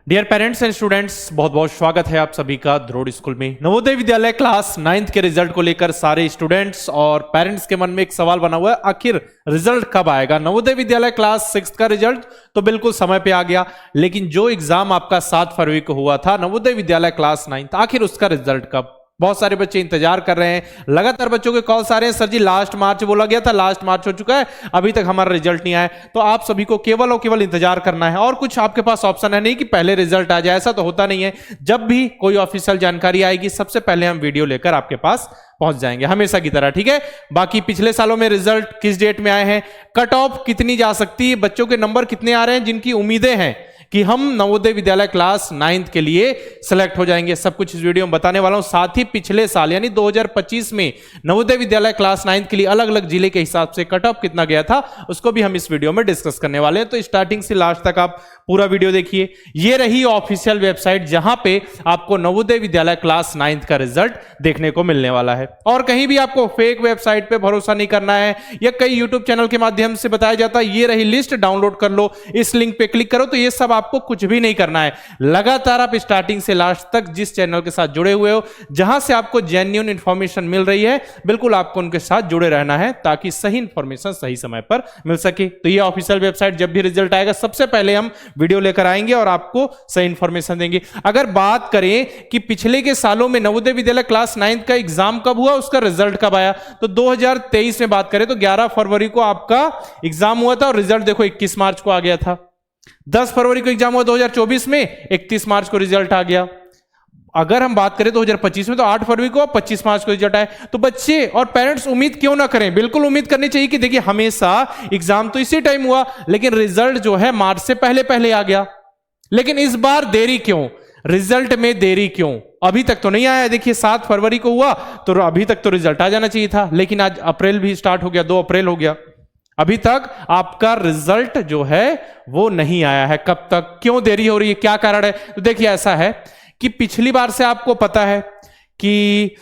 Dear parents and students, बहुत बहुत स्वागत है आप सभी का ध्रुव स्कूल में। नवोदय विद्यालय क्लास 9th के रिजल्ट को लेकर सारे स्टूडेंट्स और पेरेंट्स के मन में एक सवाल बना हुआ है, आखिर रिजल्ट कब आएगा। नवोदय विद्यालय क्लास 6 का रिजल्ट तो बिल्कुल समय पे आ गया, लेकिन जो एग्जाम आपका 7 फरवरी को हुआ था नवोदय विद्यालय क्लास 9th, आखिर उसका रिजल्ट कब। बहुत सारे बच्चे इंतजार कर रहे हैं, लगातार बच्चों के कॉल्स आ रहे हैं, सर जी लास्ट मार्च बोला गया था, लास्ट मार्च हो चुका है, अभी तक हमारा रिजल्ट नहीं आया। तो आप सभी को केवल और केवल इंतजार करना है और कुछ आपके पास ऑप्शन है नहीं कि पहले रिजल्ट आ जाए, ऐसा तो होता नहीं है। जब भी कोई ऑफिशियल जानकारी आएगी सबसे पहले हम वीडियो लेकर आपके पास पहुंच जाएंगे, हमेशा की तरह, ठीक है। बाकी पिछले सालों में रिजल्ट किस डेट में आए हैं, कट ऑफ कितनी जा सकती है, बच्चों के नंबर कितने आ रहे हैं जिनकी उम्मीदें हैं कि हम नवोदय विद्यालय क्लास 9th के लिए सिलेक्ट हो जाएंगे, सब कुछ इस वीडियो में बताने वाला हूं। साथ ही पिछले साल यानी 2025 में नवोदय विद्यालय क्लास 9th के लिए अलग अलग जिले के हिसाब से कट ऑफ कितना गया था उसको भी हम इस वीडियो में डिस्कस करने वाले हैं। तो स्टार्टिंग से लास्ट तक आप पूरा वीडियो देखिए। ये रही ऑफिशियल वेबसाइट जहां पे आपको नवोदय विद्यालय क्लास 9th का रिजल्ट देखने को मिलने वाला है। और कहीं भी आपको फेक वेबसाइट पे भरोसा नहीं करना है या कई यूट्यूब चैनल के माध्यम से बताया जाता है ये रही लिस्ट, डाउनलोड कर लो, इस लिंक पे क्लिक करो, तो ये सब आपको कुछ भी नहीं करना है। लगातार आप स्टार्टिंग से लास्ट तक जिस चैनल के साथ जुड़े हुए हो, जहां से आपको जेन्युइन इंफॉर्मेशन मिल रही है, बिल्कुल आपको उनके साथ जुड़े रहना है ताकि सही इंफॉर्मेशन सही समय पर मिल सके। तो ये ऑफिशियल वेबसाइट, जब भी रिजल्ट आएगा सबसे पहले हम वीडियो लेकर आएंगे और आपको सही इंफॉर्मेशन देंगे। अगर बात करें कि पिछले के सालों में नवोदय विद्यालय क्लास 9th का एग्जाम कब हुआ, उसका रिजल्ट कब आया, तो 2023 में बात करें तो 11 फरवरी को आपका एग्जाम हुआ था और रिजल्ट देखो 21 मार्च को आ गया था। 10 फरवरी को एग्जाम हुआ 2024 में, 31 मार्च को रिजल्ट आ गया। अगर हम बात करें 2025 में तो 8 फरवरी को, 25 मार्च को रिजल्ट आए। तो बच्चे और पेरेंट्स उम्मीद क्यों ना करें, बिल्कुल उम्मीद करनी चाहिए कि देखिए हमेशा एग्जाम तो इसी टाइम हुआ, लेकिन रिजल्ट जो है मार्च से पहले पहले आ गया। लेकिन इस बार देरी क्यों, रिजल्ट में देरी क्यों, अभी तक तो नहीं आया। देखिए 7 फरवरी को हुआ तो अभी तक तो रिजल्ट आ जाना चाहिए था, लेकिन आज अप्रैल भी स्टार्ट हो गया, 2 अप्रैल हो गया, अभी तक आपका रिजल्ट जो है वो नहीं आया है। कब तक, क्यों देरी हो रही है, क्या कारण है? तो देखिए ऐसा है कि पिछली बार से आपको पता है कि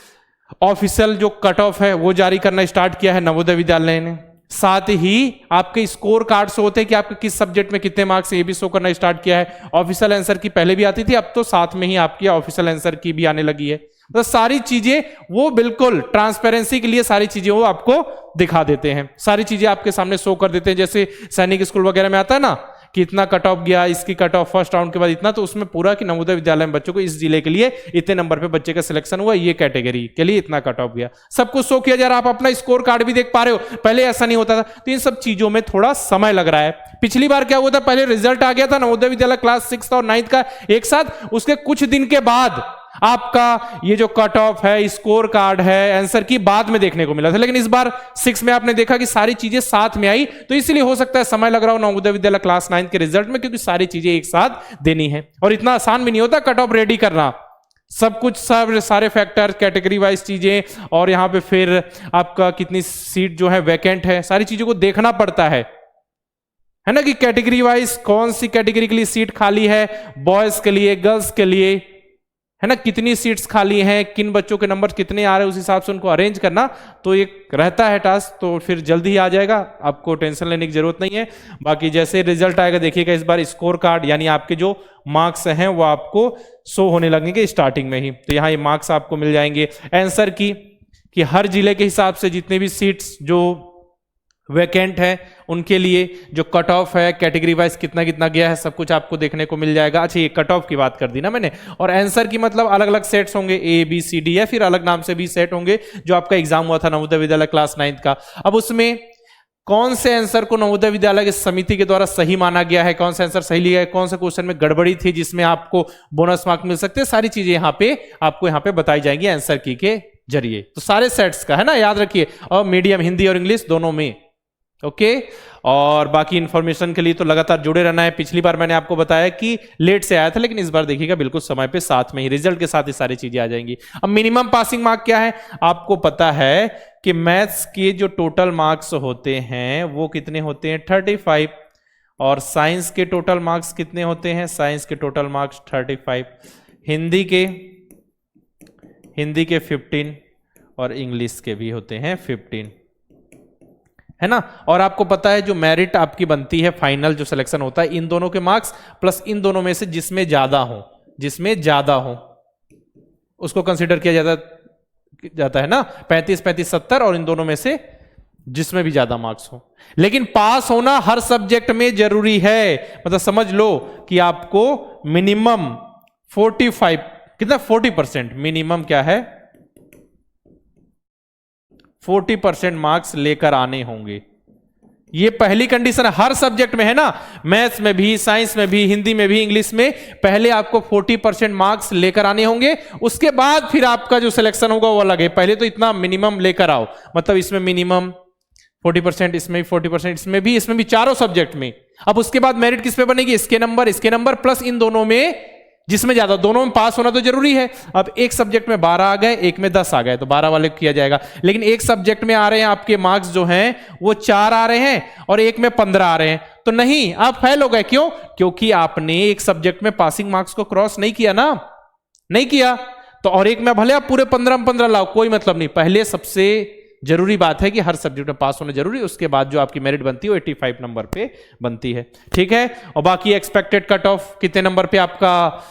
ऑफिशियल जो कट ऑफ है वो जारी करना स्टार्ट किया है नवोदय विद्यालय ने। साथ ही आपके स्कोर कार्ड्स होते हैं कि आपके किस सब्जेक्ट में कितने मार्क्स, ये भी शो करना स्टार्ट किया है। ऑफिशियल आंसर की पहले भी आती थी, अब तो साथ में ही आपकी ऑफिशियल आंसर की भी आने लगी है। तो सारी चीजें वो बिल्कुल ट्रांसपेरेंसी के लिए सारी चीजें वो आपको दिखा देते हैं, सारी चीजें आपके सामने शो कर देते हैं। जैसे सैनिक स्कूल वगैरह में आता है ना कि इतना कट ऑफ गया, इसकी कट ऑफ फर्स्ट राउंड के बाद इतना, तो उसमें पूरा कि नवोदय विद्यालय में बच्चों को इस जिले के लिए इतने नंबर पे बच्चे का सिलेक्शन हुआ, ये कैटेगरी के लिए इतना कट ऑफ गया, सब कुछ शो किया जा रहा है। आप अपना स्कोर कार्ड भी देख पा रहे हो, पहले ऐसा नहीं होता था। तो इन सब चीजों में थोड़ा समय लग रहा है। पिछली बार क्या हुआ था, पहले रिजल्ट आ गया था नवोदय विद्यालय क्लास 6 और 9th का एक साथ, उसके कुछ दिन के बाद आपका ये जो कट ऑफ है, स्कोर कार्ड है, आंसर की बाद में देखने को मिला था। लेकिन इस बार 6 में आपने देखा कि सारी चीजें साथ में आई, तो इसलिए हो सकता है समय लग रहा हो नवोदय विद्यालय क्लास 9th के रिजल्ट में, क्योंकि सारी चीजें एक साथ देनी है और इतना आसान भी नहीं होता कट ऑफ रेडी करना। सब कुछ, सब सारे फैक्टर, कैटेगरी वाइज चीजें, और यहां पे फिर आपका कितनी सीट जो है वैकेंट है, सारी चीजों को देखना पड़ता है ना, कि कैटेगरी वाइज कौन सी कैटेगरी के लिए सीट खाली है, बॉयज के लिए, गर्ल्स के लिए, है ना, कितनी सीट्स खाली हैं, किन बच्चों के नंबर कितने आ रहे हैं, उस हिसाब से उनको अरेंज करना तो एक रहता है टास्क। तो फिर जल्दी ही आ जाएगा, आपको टेंशन लेने की जरूरत नहीं है। बाकी जैसे रिजल्ट आएगा देखिएगा, इस बार स्कोर कार्ड यानी आपके जो मार्क्स हैं वो आपको शो होने लगेंगे स्टार्टिंग में ही। तो यहाँ ये मार्क्स आपको मिल जाएंगे आंसर की कि हर जिले के हिसाब से जितने भी सीट्स जो वैकेंट है उनके लिए जो कट ऑफ है, कैटेगरी वाइज कितना कितना गया है, सब कुछ आपको देखने को मिल जाएगा। अच्छा, ये कट ऑफ की बात कर दी ना मैंने, और आंसर की मतलब अलग अलग सेट्स होंगे, ए बी सी डी, या फिर अलग नाम से भी सेट होंगे जो आपका एग्जाम हुआ था नवोदय विद्यालय क्लास 9th का। अब उसमें कौन से आंसर को नवोदय विद्यालय की समिति के द्वारा सही माना गया है, कौन सा आंसर सही लिया है, कौन से क्वेश्चन में गड़बड़ी थी जिसमें आपको बोनस मार्क मिल सकते हैं, सारी चीजें यहाँ पे आपको यहाँ पे बताई जाएंगी आंसर की के जरिए। तो सारे सेट्स का है ना, याद रखिए, और मीडियम हिंदी और इंग्लिश दोनों में, ओके। और बाकी इंफॉर्मेशन के लिए तो लगातार जुड़े रहना है। पिछली बार मैंने आपको बताया कि लेट से आया था, लेकिन इस बार देखिएगा बिल्कुल समय पे, साथ में ही रिजल्ट के साथ ही सारी चीजें आ जाएंगी। अब मिनिमम पासिंग मार्क क्या है, आपको पता है कि मैथ्स के जो टोटल मार्क्स होते हैं वो कितने होते हैं, 35, और साइंस के टोटल मार्क्स कितने होते हैं, साइंस के टोटल मार्क्स 35, हिंदी के 15 और इंग्लिश के भी होते हैं 15, है ना। और आपको पता है जो मेरिट आपकी बनती है, फाइनल जो सिलेक्शन होता है, इन दोनों के मार्क्स प्लस इन दोनों में से जिसमें ज्यादा हो उसको कंसिडर किया जाता है ना। 35 35 70 और इन दोनों में से जिसमें भी ज्यादा मार्क्स हो। लेकिन पास होना हर सब्जेक्ट में जरूरी है। मतलब समझ लो कि आपको मिनिमम 45 कितना 40% मिनिमम क्या है 40% मार्क्स लेकर आने होंगे। ये पहली कंडीशन हर सब्जेक्ट में है ना, मैथ्स में भी, साइंस में भी, हिंदी में भी, इंग्लिश में, पहले आपको 40% मार्क्स लेकर आने होंगे। उसके बाद फिर आपका जो सिलेक्शन होगा वो अलग है। पहले तो इतना मिनिमम लेकर आओ, मतलब इसमें मिनिमम 40%, इसमें भी 40%, इसमें भी चारों सब्जेक्ट में। अब उसके बाद मेरिट किस पे बनेगी, इसके नंबर प्लस इन दोनों में जिसमें ज्यादा, दोनों में पास होना तो जरूरी है। अब एक सब्जेक्ट में 12 आ गए, एक में 10 आ गए, तो 12 वाले किया जाएगा। लेकिन एक सब्जेक्ट में आ रहे हैं आपके मार्क्स जो हैं वो 4 आ रहे हैं और एक में 15 आ रहे हैं, तो नहीं, आप फेल हो गए। क्यों? क्योंकि आपने एक सब्जेक्ट में पासिंग मार्क्स को क्रॉस नहीं किया ना, नहीं किया। तो और एक में भले आप पूरे 15 लाओ, कोई मतलब नहीं। पहले सबसे जरूरी बात है कि हर सब्जेक्ट में पास होना जरूरी, उसके बाद जो आपकी मेरिट बनती है वो 85 नंबर पे बनती है, ठीक है। और बाकी एक्सपेक्टेड कट ऑफ कितने नंबर पे आपका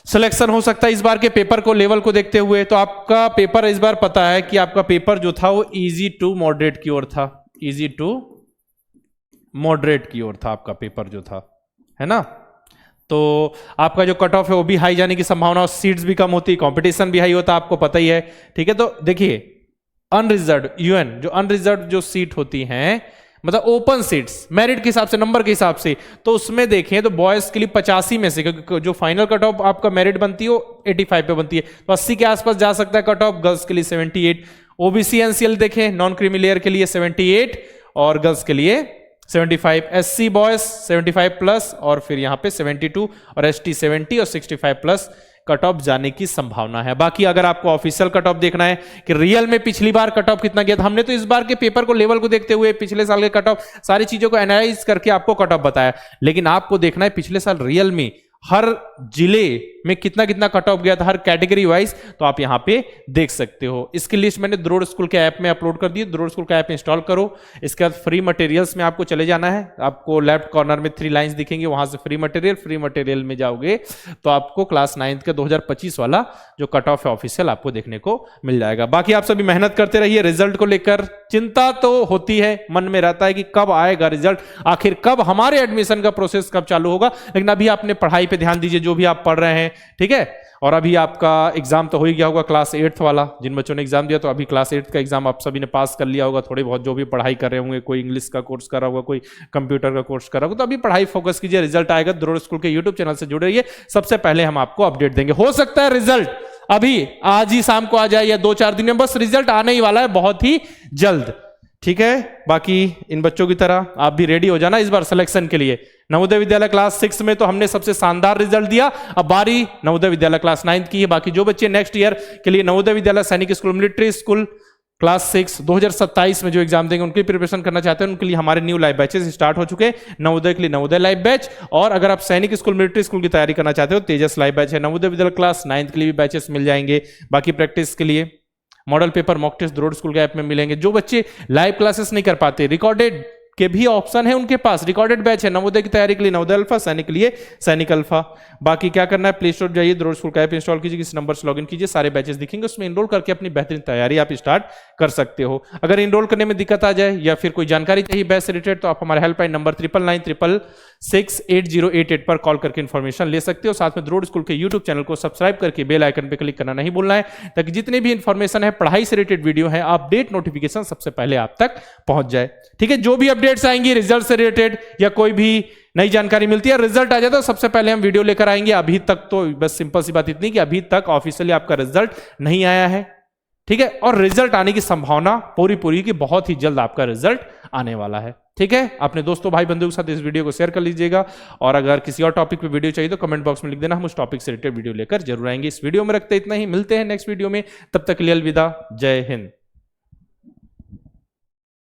सिलेक्शन हो सकता है इस बार के पेपर को, लेवल को देखते हुए। तो आपका पेपर इस बार पता है कि आपका पेपर जो था वो इजी टू मॉडरेट की ओर था, इजी टू मॉडरेट की ओर था आपका पेपर जो था, है ना। तो आपका जो कट ऑफ है वो भी हाई जाने की संभावना, सीट्स भी कम होती, कंपटीशन भी हाई होता, आपको पता ही है, ठीक है। तो देखिए अनरिजर्व यूएन जो अनरिजर्व जो सीट होती हैं, मतलब ओपन सीट्स मेरिट के हिसाब से, नंबर के हिसाब से, तो उसमें देखें तो बॉयज के लिए 85 में से, क्योंकि जो फाइनल कट ऑफ आपका मेरिट बनती है वो 85 पे बनती है, तो 80 के आसपास जा सकता है कट ऑफ। गर्ल्स के लिए 78, ओबीसी एनसीएल देखें नॉन क्रीमी लेयर के लिए 78 और गर्ल्स के लिए 75, एससी बॉयज 75 प्लस और फिर यहां पे 72 और एसटी 70 और 65 प्लस कट ऑफ जाने की संभावना है। बाकी अगर आपको ऑफिशियल कट ऑफ देखना है कि रियल में पिछली बार कट ऑफ कितना गया था, हमने तो इस बार के पेपर को, लेवल को देखते हुए पिछले साल के कट ऑफ सारी चीजों को एनालाइज करके आपको कट ऑफ बताया। लेकिन आपको देखना है पिछले साल रियल में हर जिले में कितना कितना कट ऑफ गया था, हर कैटेगरी वाइज, तो आप यहां पे देख सकते हो। इसकी लिस्ट मैंने द्रोड़ स्कूल के ऐप में अपलोड कर दी, द्रोड़ स्कूल का ऐप इंस्टॉल करो। इसके बाद फ्री मटेरियल्स में आपको चले जाना है, आपको लेफ्ट कॉर्नर में 3 लाइंस दिखेंगे, वहां से फ्री मटेरियल में जाओगे तो आपको क्लास 9th का 2025 वाला जो कट ऑफ है ऑफिशियल आपको देखने को मिल जाएगा। बाकी आप सभी मेहनत करते रहिए। रिजल्ट को लेकर चिंता तो होती है, मन में रहता है कि कब आएगा रिजल्ट, आखिर कब हमारे एडमिशन का प्रोसेस कब चालू होगा। लेकिन अभी आपने पढ़ाई पे ध्यान दीजिए, जो भी आप पढ़ रहे हैं, ठीक है। और अभी आपका एग्जाम तो हो ही गया होगा क्लास 8th वाला, जिन बच्चों ने एग्जाम दिया, तो अभी क्लास 8th का एग्जाम आप सभी ने पास कर लिया होगा। थोड़े बहुत जो भी पढ़ाई कर रहे होंगे, कोई इंग्लिश का कोर्स कर रहा होगा, कोई कंप्यूटर का कोर्स कर रहा होगा, तो अभी पढ़ाई फोकस कीजिए। रिजल्ट आएगा, द्रोड़ स्कूल के यूट्यूब चैनल से जुड़े रहिए, सबसे पहले हम आपको अपडेट देंगे। हो सकता है रिजल्ट अभी आज ही शाम को आ जाए या 2-4 दिन में, बस रिजल्ट आने ही वाला है बहुत ही जल्द, ठीक है। बाकी इन बच्चों की तरह आप भी रेडी हो जाना इस बार सिलेक्शन के लिए। नवोदय विद्यालय क्लास 6 में तो हमने सबसे शानदार रिजल्ट दिया, अब बारी नवोदय विद्यालय क्लास 9th की है। बाकी जो बच्चे नेक्स्ट ईयर के लिए नवोदय विद्यालय सैनिक स्कूल मिलिट्री स्कूल क्लास 6 2027 में जो एग्जाम देंगे, उनकी प्रिपरेशन करना चाहते हैं, उनके लिए हमारे न्यू लाइव बैचेस स्टार्ट हो चुके हैं। नवोदय के लिए नवोदय लाइव बैच, और अगर आप सैनिक स्कूल मिलिट्री स्कूल की तैयारी करना चाहते हो, तेजस लाइव बैच है। नवोदय विद्यालय क्लास 9th के लिए भी बैचेस मिल जाएंगे। बाकी प्रैक्टिस के लिए मॉडल पेपर मॉक टेस्ट द्रोड़ स्कूल के ऐप में मिलेंगे। जो बच्चे लाइव क्लासेस नहीं कर पाते, रिकॉर्डेड के भी ऑप्शन है उनके पास, रिकॉर्डेड बैच है नवोदय की तैयारी के लिए नवोदय अल्फा, सैनिक के लिए सैनिक अल्फा। बाकी क्या करना है, प्ले स्टोर जाइए, द्रोड़ स्कूल का ऐप इंस्टॉल कीजिए, किस नंबर से लॉगिन कीजिए, सारे बैचेस दिखेंगे, उसमें इनरोल करके अपनी बेहतरीन तैयारी आप स्टार्ट कर सकते हो। अगर इनरोल करने में दिक्कत आ जाए या फिर कोई जानकारी चाहिए बैच से रिलेटेड, तो आप हमारे हेल्पलाइन नंबर 9996668088 पर कॉल करके इन्फॉर्मेशन ले सकते हो। साथ में द्रोड़ स्कूल के यूट्यूब चैनल को सब्सक्राइब करके बेल आइकन पर क्लिक करना नहीं भूलना है, ताकि जितने भी इंफॉर्मेशन है पढ़ाई से रिलेटेड वीडियो है, अपडेट नोटिफिकेशन सबसे पहले आप तक पहुंच जाए, ठीक है। जो भी अपडेट्स आएंगी रिजल्ट से रिलेटेड या कोई भी नई जानकारी मिलती है, रिजल्ट आ जाता है तो सबसे पहले हम वीडियो लेकर आएंगे। अभी तक तो बस सिंपल सी बात इतनी कि अभी तक ऑफिशियली आपका रिजल्ट नहीं आया है, ठीक है। और रिजल्ट आने की संभावना पूरी की बहुत ही जल्द आपका रिजल्ट आने वाला है, ठीक है। अपने दोस्तों भाई बंधुओं के साथ इस वीडियो को शेयर कर लीजिएगा, और अगर किसी और टॉपिक पे वीडियो चाहिए तो कमेंट बॉक्स में लिख देना, हम उस टॉपिक से रिलेटेड वीडियो लेकर जरूर आएंगे। इस वीडियो में रखते इतना ही, मिलते हैं नेक्स्ट वीडियो में, तब तक के लिए अलविदा, जय हिंद।